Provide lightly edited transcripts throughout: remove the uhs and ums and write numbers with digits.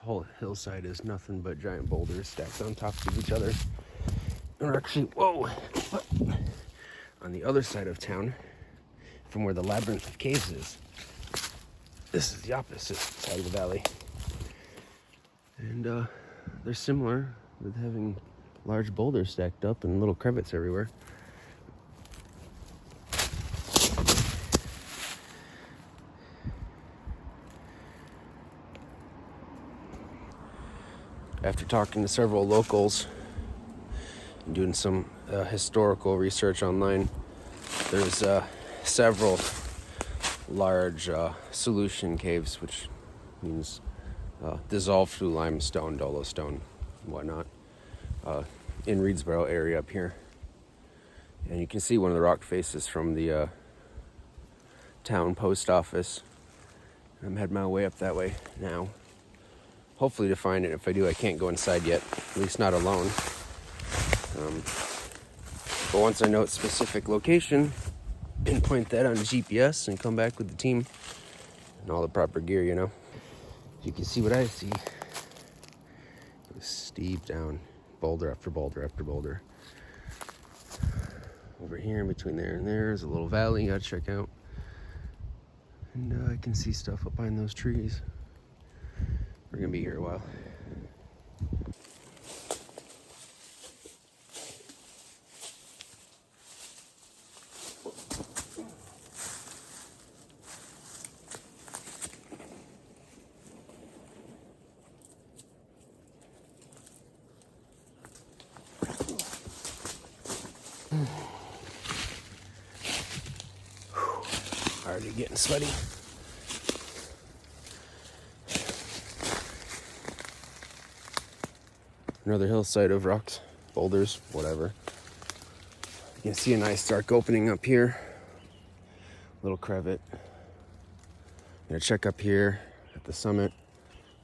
whole hillside is nothing but giant boulders stacked on top of each other. And we're actually, whoa, on the other side of town, from where the labyrinth of caves is. This is the opposite side of the valley. And they're similar with having large boulders stacked up and little crevits everywhere. After talking to several locals and doing some historical research online, there's several large solution caves, which means dissolved through limestone, dolostone, and whatnot, in Reedsboro area up here. And you can see one of the rock faces from the town post office. I'm heading my way up that way now, hopefully to find it. If I do, I can't go inside yet, at least not alone. But once I know its specific location, pinpoint that on GPS and come back with the team and all the proper gear, you know. You can see what I see. It was steep down, boulder after boulder after boulder. Over here, in between there and there, is a little valley you gotta check out. And I can see stuff up behind those trees. We're gonna be here a while. Already getting sweaty. Another hillside of rocks, boulders, whatever. You can see a nice dark opening up here. Little crevitt. I'm gonna check up here at the summit,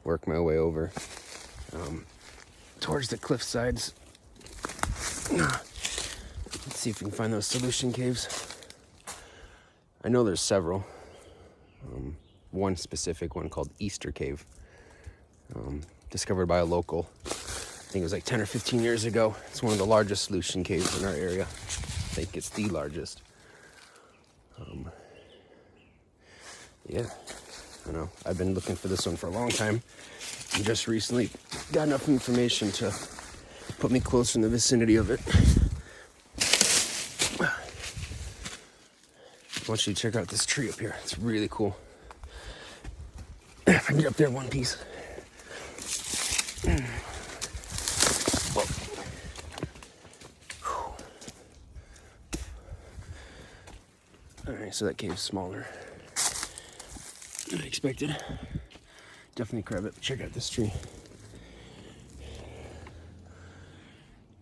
work my way over towards the cliff sides. Let's see if we can find those solution caves. I know there's several. One specific one called Easter Cave, discovered by a local. I think it was like 10 or 15 years ago. It's one of the largest solution caves in our area. I think it's the largest. Yeah, I know. I've been looking for this one for a long time. And just recently got enough information to put me closer in the vicinity of it. I want you to check out this tree up here. It's really cool. If I can get up there in one piece. Whoa. Alright, so that cave's smaller than I expected. Definitely crevitt. Check out this tree.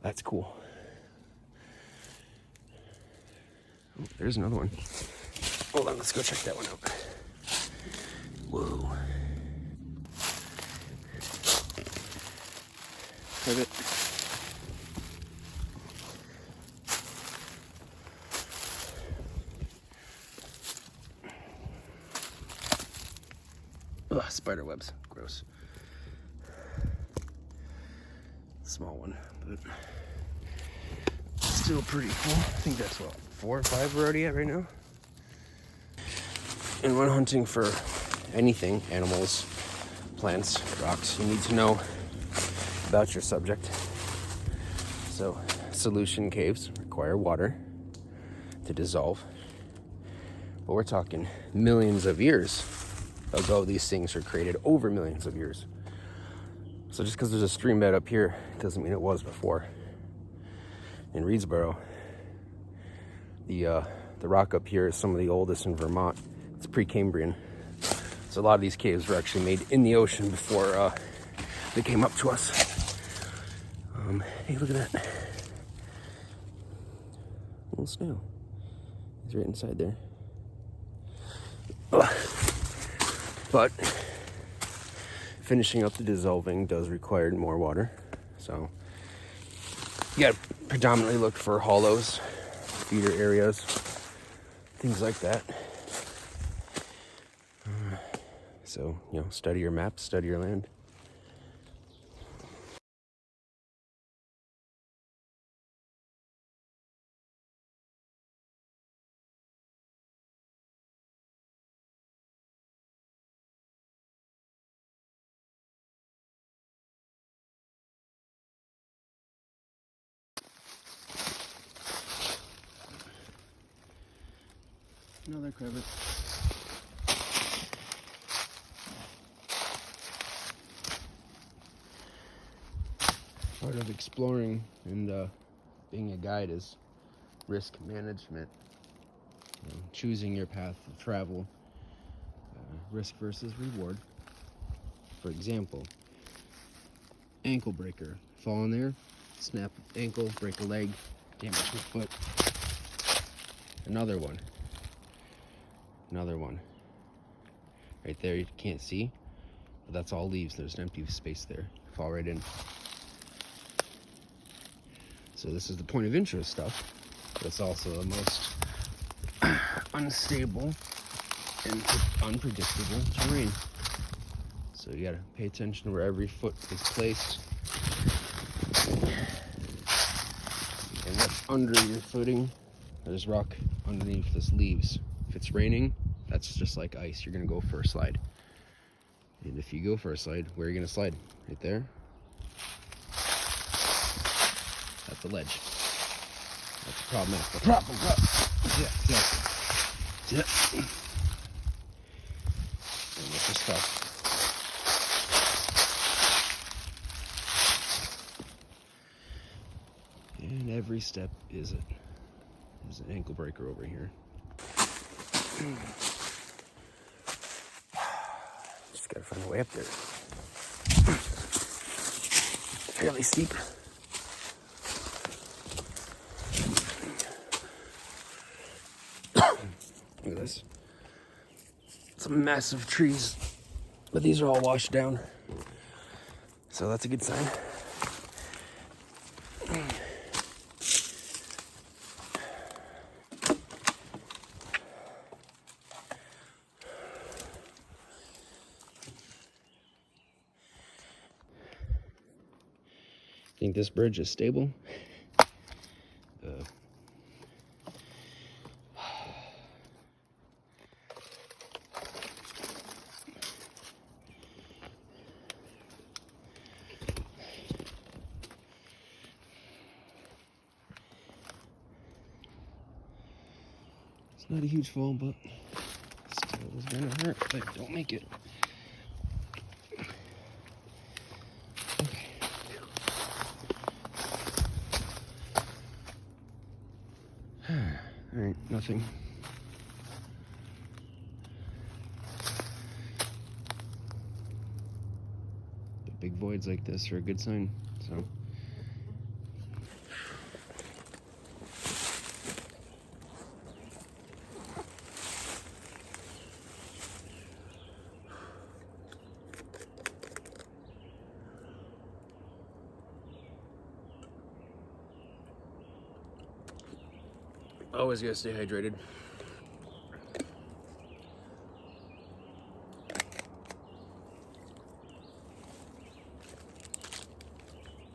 That's cool. Oh, there's another one. Hold on, let's go check that one out. Whoa. Crevitt. Ugh, spider webs. Gross. Small one, but still pretty cool. I think that's what, 4 or 5 we're already at right now. And when hunting for anything, animals, plants, rocks, you need to know about your subject. So, solution caves require water to dissolve. But we're talking millions of years ago these things were created, over millions of years. So just because there's a stream bed up here doesn't mean it was before. In Reedsboro, the rock up here is some of the oldest in Vermont. It's Precambrian. So a lot of these caves were actually made in the ocean before they came up to us. Hey, look at that. Little snail. He's right inside there. But finishing up the dissolving does require more water. So you gotta predominantly look for hollows, feeder areas, things like that. So, you know, study your maps, study your land. Another crevice. Part of exploring and being a guide is risk management. Choosing your path of travel, risk versus reward. For example, ankle breaker. Fall in there, snap ankle, break a leg, damage your foot. Another one. Right there, you can't see, but that's all leaves. There's an empty space there. Fall right in. So this is the point of interest stuff. That's also the most unstable and unpredictable terrain. So you gotta pay attention to where every foot is placed and what's under your footing. There's rock underneath this leaves. If it's raining, that's just like ice. You're gonna go for a slide. And if you go for a slide, where are you gonna slide? Right there? That's the ledge. That's the problem. Yeah, exactly. Yeah. And that's just tough. And every step is an ankle breaker over here. Just gotta find a way up there. Fairly steep. Look at this. Some massive trees, but these are all washed down. So that's a good sign. Think this bridge is stable? It's not a huge fall, but still is gonna hurt if I don't make it. Okay. Alright, nothing. But big voids like this are a good sign, so. Always gotta stay hydrated.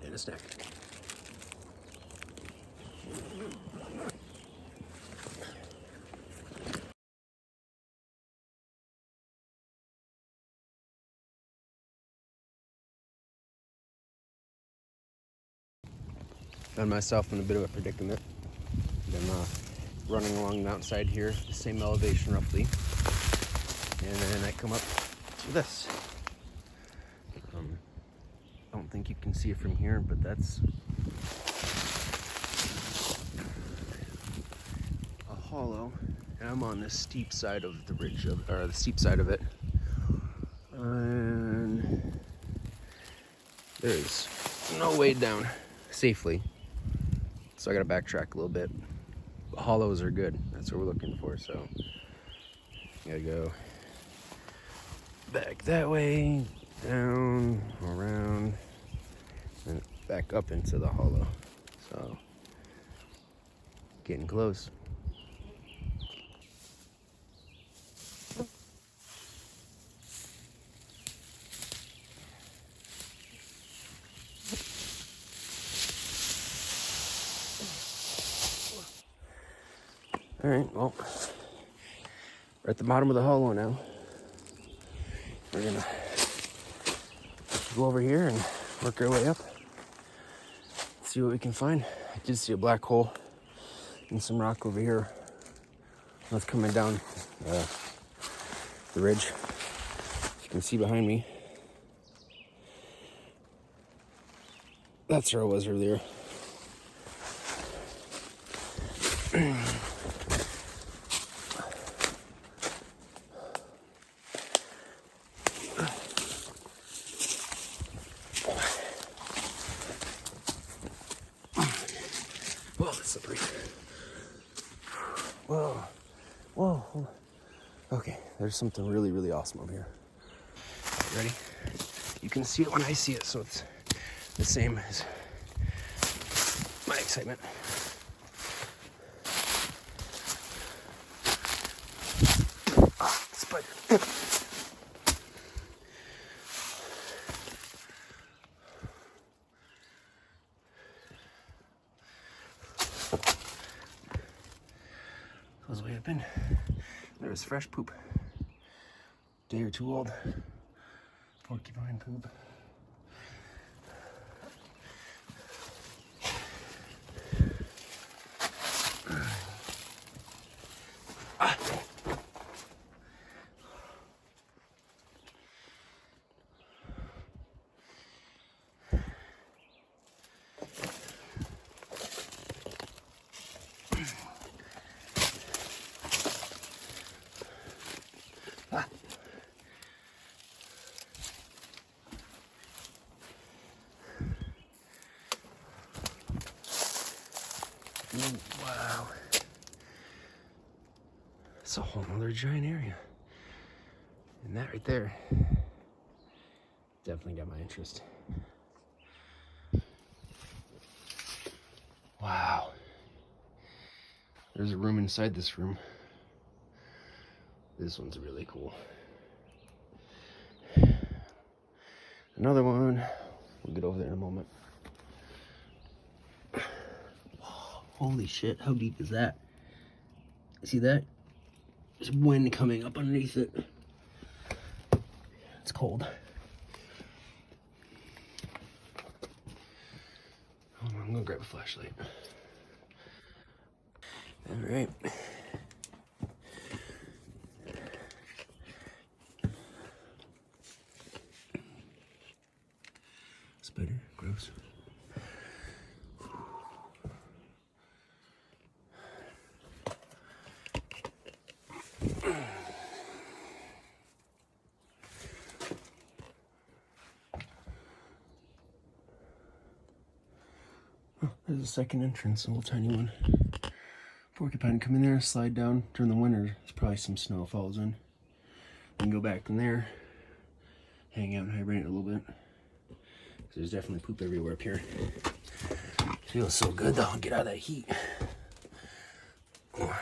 And a snack. Found myself in a bit of a predicament. I'm running along the mountainside here, the same elevation roughly, and then I come up to this. I don't think you can see it from here, but that's a hollow, and I'm on the steep side of the ridge, or the steep side of it, and there's no way down safely, so I gotta backtrack a little bit. Hollows are good. That's what we're looking for. So gotta go back that way, down, around, and back up into the hollow. So getting close. All right, well, we're at the bottom of the hollow now. We're gonna go over here and work our way up. See what we can find. I did see a black hole and some rock over here That's coming down the ridge. You can see behind me. That's where I was earlier. Whoa, that's slippery. Whoa, whoa, hold on. Okay, there's something really, really awesome over here. Ready? You can see it when I see it, so it's the same as my excitement. Ah, spider. Goes way up in. There's fresh poop. Day or two old. Porcupine poop. Ah. Ah. Wow. It's a whole nother giant area. And that right there definitely got my interest. Wow. There's a room inside this room. This one's really cool. Another one. We'll get over there in a moment. Holy shit, how deep is that? See that? There's wind coming up underneath it. It's cold. Hold on, I'm gonna grab a flashlight. All right. Spider, gross. Oh, there's a second entrance, a little tiny one. Porcupine, come in there, slide down. During the winter, there's probably some snow falls in. We can go back in there, hang out and hibernate a little bit. There's definitely poop everywhere up here. Feels so good though, get out of that heat. Holy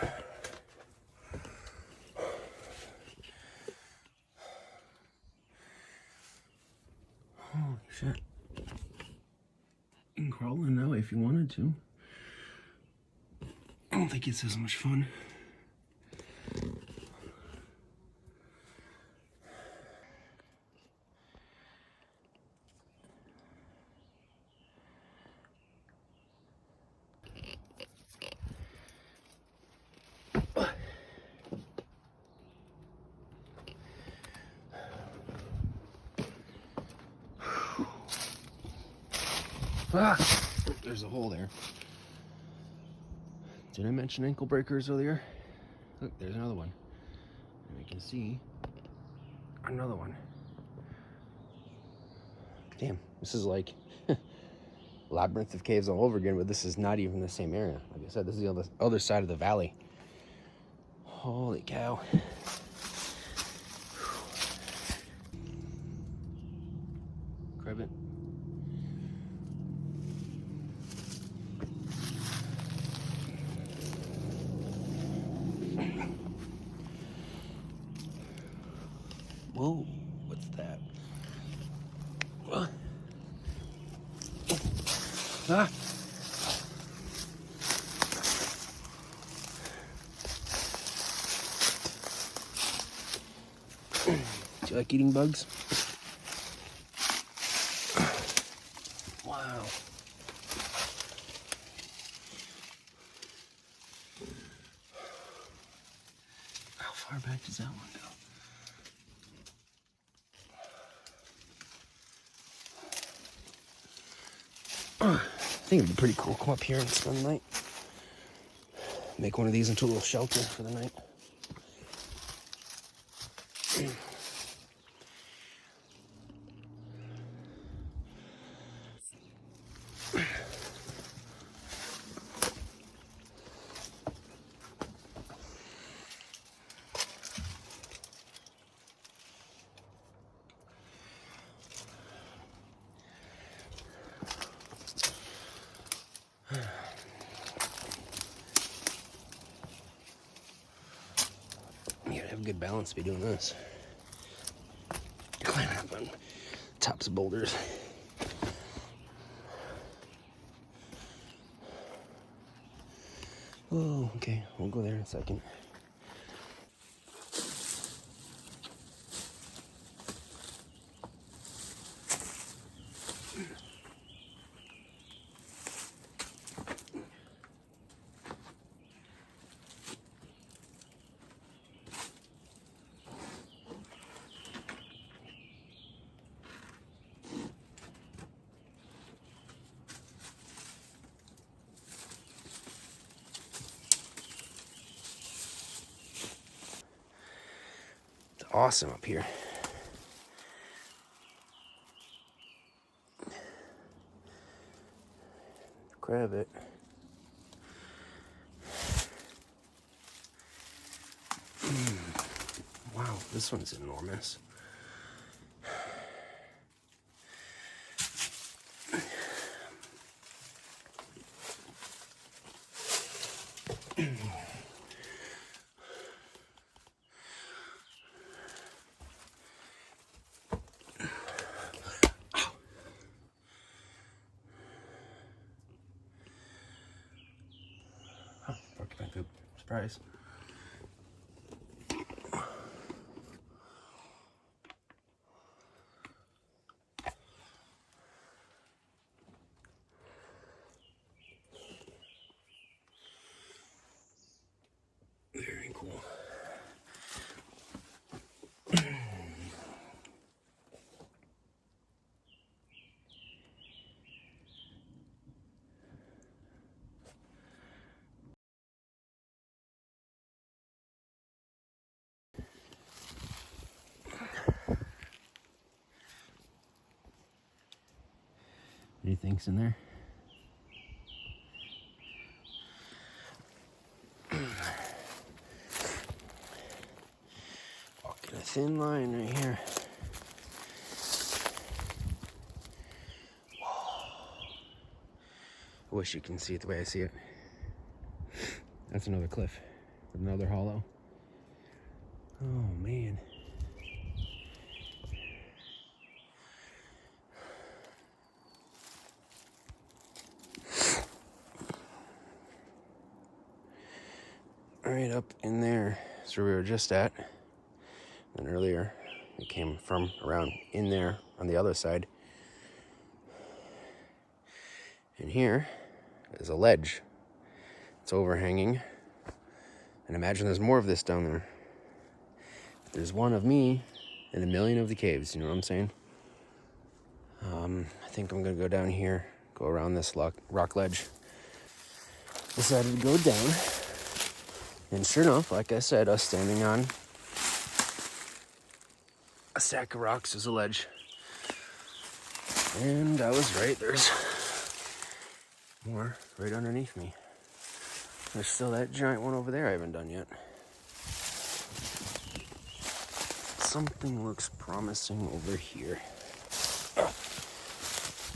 shit. You can crawl in that way if you wanted to. I don't think it's as much fun. Ah, there's a hole there. Did I mention ankle breakers earlier? Look, there's another one. And I can see another one. Damn, this is like labyrinth of caves all over again, but this is not even the same area. Like I said, this is the other side of the valley. Holy cow. Crevet. Whoa, what's that? Ah! Do you like eating bugs? Wow. far back does that one go? I think it'd be pretty cool. Come up here and spend the night. Make one of these into a little shelter for the night. You gotta have a good balance to be doing this. Climbing up on tops of boulders. Oh, okay. We'll go there in a second. Awesome up here. Crevet. Wow, this one's enormous. Porcupine poop. Surprise. Very cool. What do you think's in there? Walking a thin line right here. I wish you can see it the way I see it. That's another cliff with another hollow. Oh man. Right up in there is where we were just at. And earlier it came from around in there on the other side. And here is a ledge. It's overhanging. And imagine there's more of this down there. There's one of me and a million of the caves, you know what I'm saying? I think I'm gonna go down here, go around this rock ledge. Decided to go down. And sure enough, like I said, us standing on a stack of rocks is a ledge. And I was right, there's more right underneath me. There's still that giant one over there I haven't done yet. Something looks promising over here.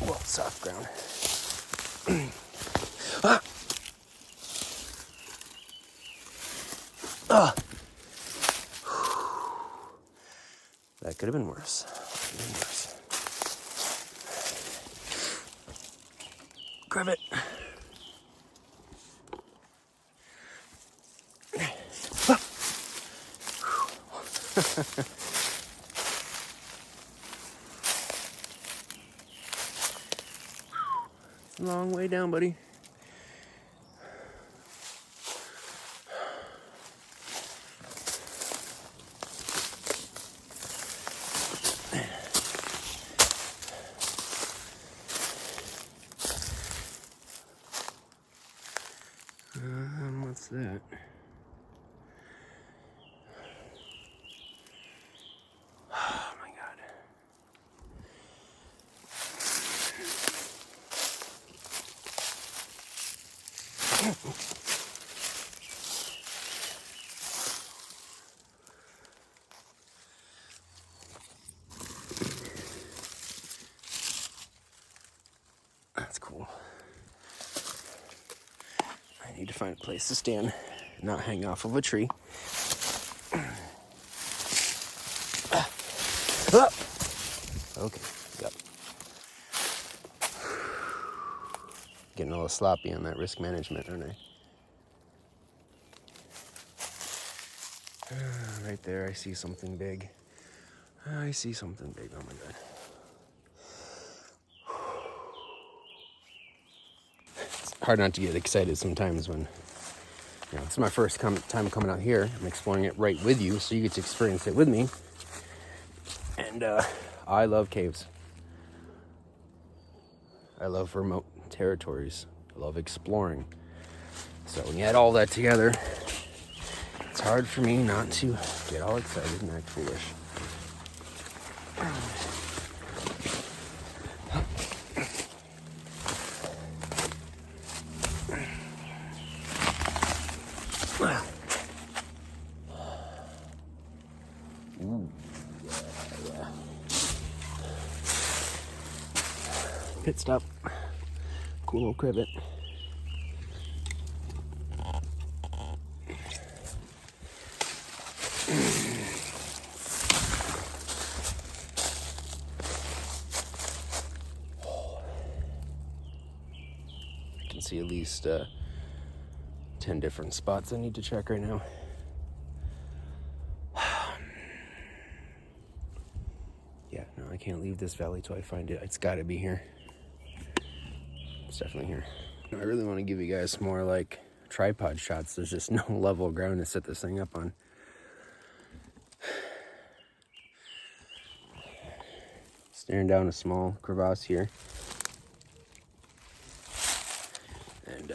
Well, soft ground. Ah! Ah! That could have been worse. Crevet. Long way down, buddy. that. Oh my God. That's cool. I need to find a place to stand, not hang off of a tree. Okay, yep. Getting a little sloppy on that risk management, aren't I? Right there, I see something big. I see something big, oh my God. It's hard not to get excited sometimes when, you know, it's my first time coming out here. I'm exploring it right with you, so you get to experience it with me. And I love caves. I love remote territories. I love exploring. So when you add all that together, it's hard for me not to get all excited and act foolish. Ooh, yeah. Pit stop. Cool little crivet. I can see at least 10 different spots I need to check right now. Yeah, no, I can't leave this valley till I find it. It's got to be here. It's definitely here. I really want to give you guys more like tripod shots. There's just no level ground to set this thing up on. Staring down a small crevasse here. And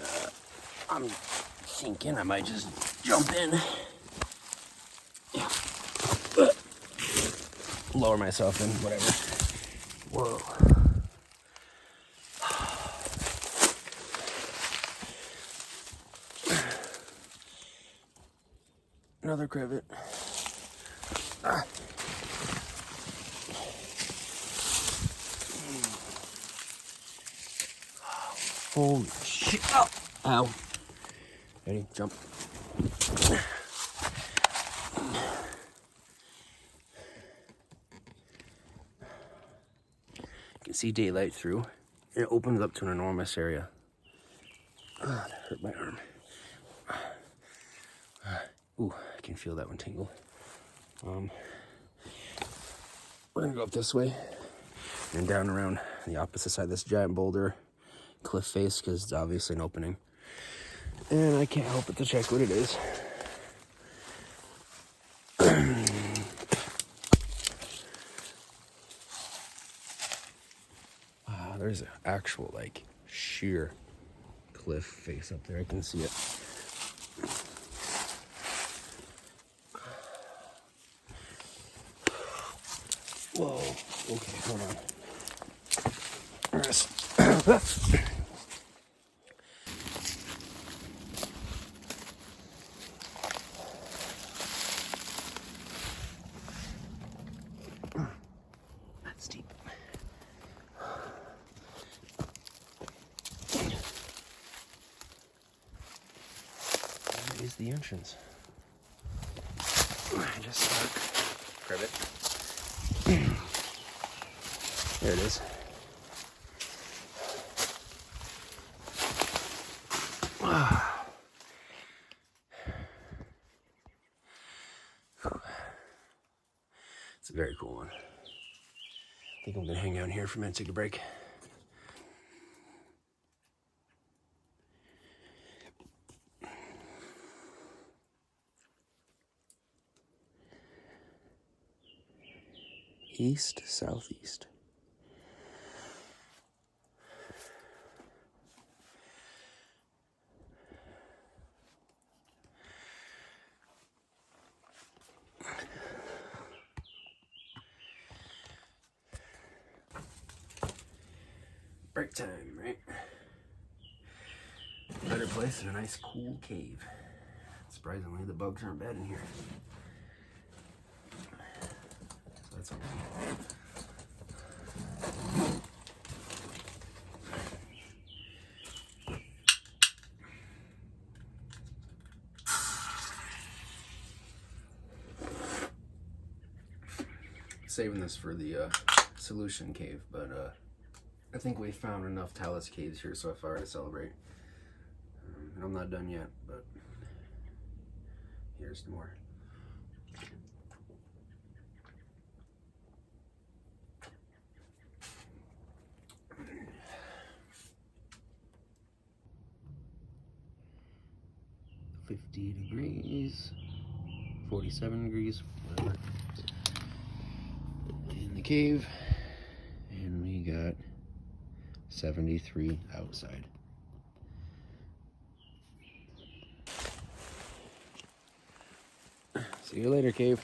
I'm thinking I might just jump in. Yeah. Lower myself in, whatever. Whoa. Another crivet. Holy shit. Oh. Ow. Ready? Jump. You can see daylight through. It opens up to an enormous area. That hurt my arm. Ooh, I can feel that one tingle. We're gonna go up this way and down around the opposite side of this giant boulder cliff face, because it's obviously an opening. And I can't help but to check what it is. Wow, there's an actual like sheer cliff face up there. I can see it. Whoa. Okay, hold on. Rest. That's deep. Where is the entrance? I just saw it. Crivet. There it is. It's a very cool one. I think I'm gonna hang out here for a minute, take a break. East, southeast. Break time, right? Better place than a nice cool cave. Surprisingly, the bugs aren't bad in here. So that's okay. Saving this for the solution cave, but I think we found enough talus caves here so far to celebrate. And I'm not done yet, but here's more. $50, 47 degrees, whatever. In the cave, and we got 73 outside. See you later, cave.